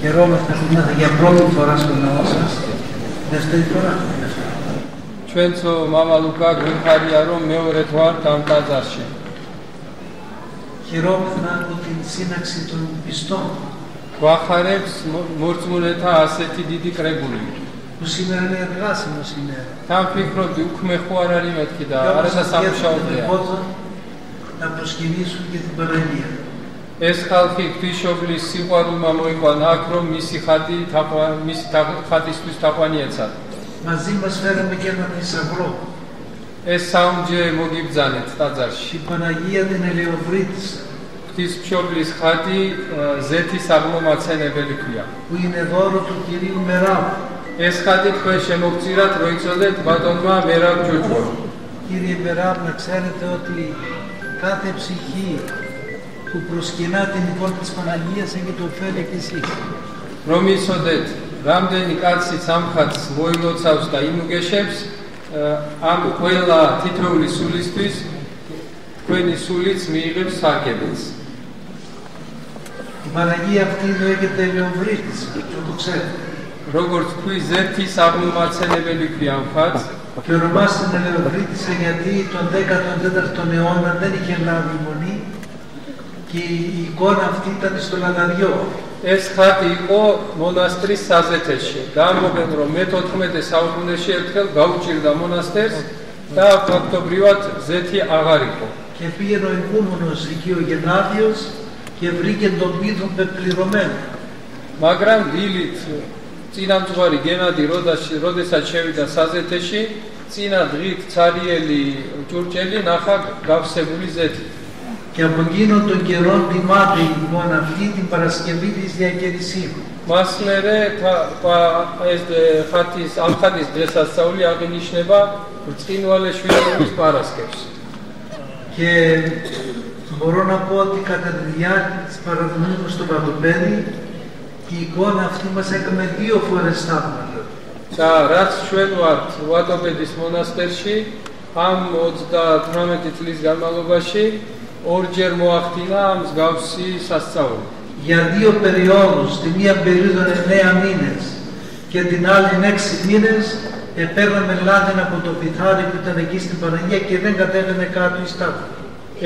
Χαιρόμαστε για πρώτη φορά στο ναό σας. Δεύτερη φορά. ჩვენც მამა ლუკა გვიხარია რომ მეორედ ვარ ამ ტაძარში. Χαιρόμαστε από την σύναξη των πιστών. გვახარებს მორწმუნეთა ასეთი დიდი კრებული. Που σήμερα είναι εργάσιμο σήμερα. თან ფიქრობდი უქმე ხო არ არის მეთქი და არასა სამუშაოა. Να προσκυνήσουν και την Παναγία. ეს ხალხი ღვთისმშობლის სიყვარულმა მოიყვანა აქ რომ მისი ხატისთვის თაყვანი ეცათ. Μαζί μας φέραμε και ένα θησαυρό. ეს საუნჯე მოგიბრძანეთ ტაძარში. Η Παναγία την Ελεοβρύτισσα. ღვთისმშობლის ხატი ზეთის აღმომაცენებელი ქვია. Που είναι δώρο του Κυρίου Μεράβου. ეს ხატი თქვენ შემოგწირათ რო იწოდეთ ბატონმა მერაბ ჯოჯო. Κύριε Μεράβ, να ξέρετε ότι κάθε ψυχή που προσκυνά την εικόνα της Παναγίας έχει το ωφέλη και εσείς. რომ იცოდეთ რამდენი კაციც ამ ხატს მოილოცავს და იმუგეშებს ამ ყველა თითოეული სულისთვის თქვენი სულიც მიიღებს სარგებელს. Η Παναγία αυτή λέγεται Ελεοβρύτισσα, το ξέρετε. როგორც თქვი ზეთის აღმომაცენებელი ქვია ამ ხატს. Και ονομάστηκε Ελεοβρύτισσα γιατί τον 14ο αιώνα δεν είχε λάβει μονή και η εικόνα αυτή ήταν στο Λαδαριό. ეს ხატი იყო მონასტრის საზეთეში. გამოგენ რომ მე-14 საუკუნეში ერთხელ გაუჭირდა მონასტერს და ფაქტობრივად ზეთი აღარ იყო. Και πήγαινε ο ηγούμενος εκεί ο Γενάδιος και βρήκε τον πίθο πεπληρωμένο. მაგრამ დილით წინამძღვარი გენადი როდესაც შევიდა საზეთეში, წინა დღით ცარიელი ჭურჭელი ნახა გავსებული ზეთი. Και από εκείνον τον καιρό τιμάται η εικόνα αυτή την Παρασκευή της Διακερησίου. მას მერე ეს ამ ხატის დღესასწაული აღინიშნება ბრწყინვალე შვიდობის პარასკევს. Και μπορώ να πω ότι κατά τη διάρκεια της παραδομής μου στο Παδοπέδι η εικόνα αυτή μας έκανε 2 φορές θαύματα. და რაც ჩვენ ვართ ვადობედის მონასტერში ამ 38 წლის განმავლობაში ორჯერ მოახდინა მსგავსი სასწაული. Για 2 περιόδους, τη μία περίοδο 9 μήνες και την άλλη 6 μήνες παίρναμε λάδι από το πιθάρι που ήταν εκεί στην Παναγία και δεν κατέβαινε κάτω η στάθμη.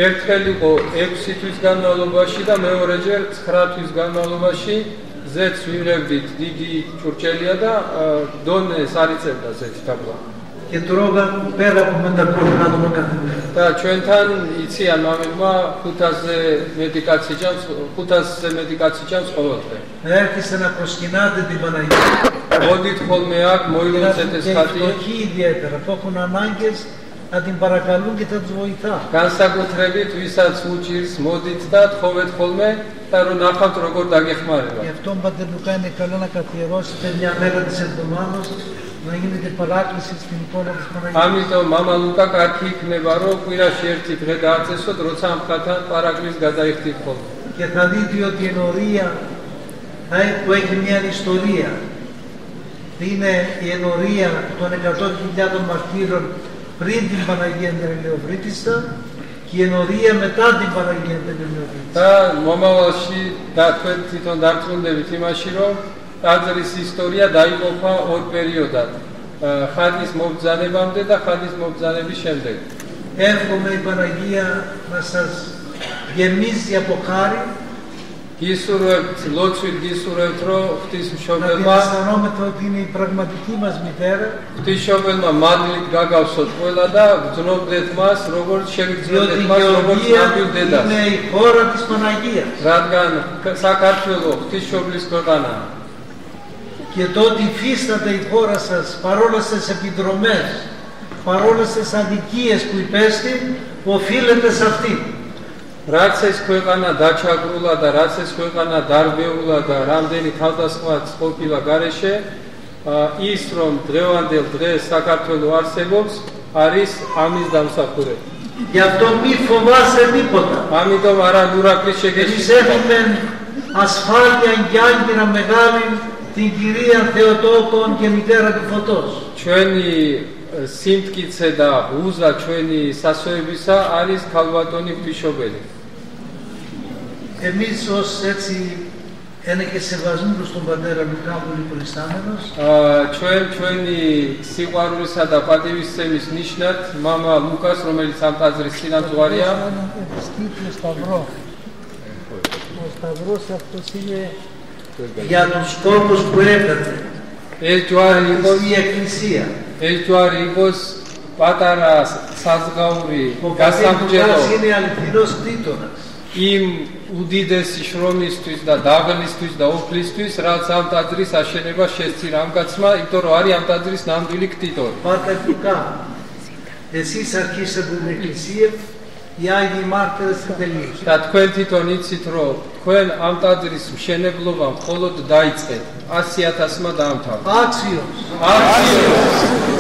ერთხელ იყო 6 თვის განმავლობაში და მეორეჯერ 9 თვის განმავლობაში ზეთს ვიღებდით დიდი ჭურჭელია და დონეს არ იწევდა ზეთი დაბლა. Και τρώγαν πέρα από 500 άτομα κάθε μέρα. და ჩვენთან იციან მამებმა 500-ზე მეტი კაცი ჭამს ყოველდღე. Έρχεστε να προσκυνάτε την Παναγία. მოდით ხოლმე აქ მოილოცეთ ეს ხატი. Και ιδιαίτερα που έχουν ανάγκες να την παρακαλούν και θα τους βοηθά. განსაკუთრებით ვისაც უჭირს მოდით და თხოვეთ ხოლმე და რომ ნახავთ როგორ დაგეხმარება. Γι' αυτό πατέρ Λουκά είναι καλό να καθιερώσετε μια μέρα της εβδομάδας να γίνεται παράκληση στην εικόνα της Παναγίας. ამიტომ მამა ლუკა კარგი იქნება რომ კვირაში ერთი დღე დააწესოთ როცა ამ ხატთან პარაკლის გადაიხდით ხოლმე. Και θα δείτε ότι η ενορία που έχει μια ιστορία είναι η ενορία των 100.000 μαρτύρων πριν την Παναγία την Ελεοβρύτισσα και η ενορία μετά την Παναγία την Ελεοβρύτισσα. და მომავალში და თქვენ თვითონ დარწმუნდებით იმაში რომ ტაძრის ისტორია დაიყოფა 2 პერიოდად. ხატის მობრძანებამდე და ხატის მობრძანების შემდეგ. Εύχομαι η Παναγία να σας γεμίσει από χάρη. გისურვებთ, ლოცვით გისურვებთ, რომ Να την ღვთისმშობელმა αισθανόμαστε ότι είναι η πραγματική μας μητέρα. ღვთისმშობელმა მადლით გაგავსოთ ყველა და გძნობდეთ მას, როგორც შევიგრძნობდეთ Διότι η მას, როგორც Γεωργία ნაბიჯ დედას. είναι η χώρα της Παναγίας. რადგან საქართველო ღვთისმშობლის ქვეყანაა. Και το ότι υφίσταται η χώρα σας παρόλα στις επιδρομές, παρόλα στις αδικίες που υπέστη, οφείλεται σε αυτή. რაც ეს ქვეყანა დაჩაგრულა და რაც ეს ქვეყანა დარბეულა და რამდენი თავდასხმაც ყოფილა გარეშე, ის რომ დღევანდელ დღეს საქართველო არსებობს, არის ამის დამსახურება. Γι' αυτό μη φοβάσαι τίποτα. ამიტომ არა ნურაკლის Εμείς შეგეშინდა. έχουμε ασφάλεια και άγκυρα μεγάλη την κυρία Θεοτόκον και μητέρα του Φωτός. ჩვენი სიმტკიცე და უზა ჩვენი სასოებისა არის ქალბატონი ღვთისმშობელი. Εμείς ως έτσι ένα και σεβασμό στον πατέρα Λουκά πολύ Χριστάμενος. ჩვენი სიყვარულისა და პატივისცემის ნიშნად მამა ლუკას, რომელიც ამ ტაძრის წინამძღვარია, ο Σταυρός αυτός είναι για τους σκόπους που έπρεπε. ეს ჯვარი იყოს Η Εκκλησία. ეს ჯვარი იყოს პატარა საზღაური Ο πατήρ გასამჯელო Λουκάς είναι αληθινός κτήτορας. იმ უდიდესი შრომისთვის და დაღლისთვის და ოფლისთვის, რაც ამ ტაძრის აშენება შესწირა ამ კაცმა, იმიტომ რომ არის ამ ტაძრის ნამდვილი κτიტორი. Πάτερ Λουκά, εσείς αρχίσατε την Εκκλησία, οι Άγιοι Μάρτυρες την τελείωσαν. და თქვენ თვითონ იცით, რომ თქვენ ამ ტაძრის მშენებლობა მხოლოდ დაიწყეთ 100,000-მა დაამთავრა. Άξιος. άξιος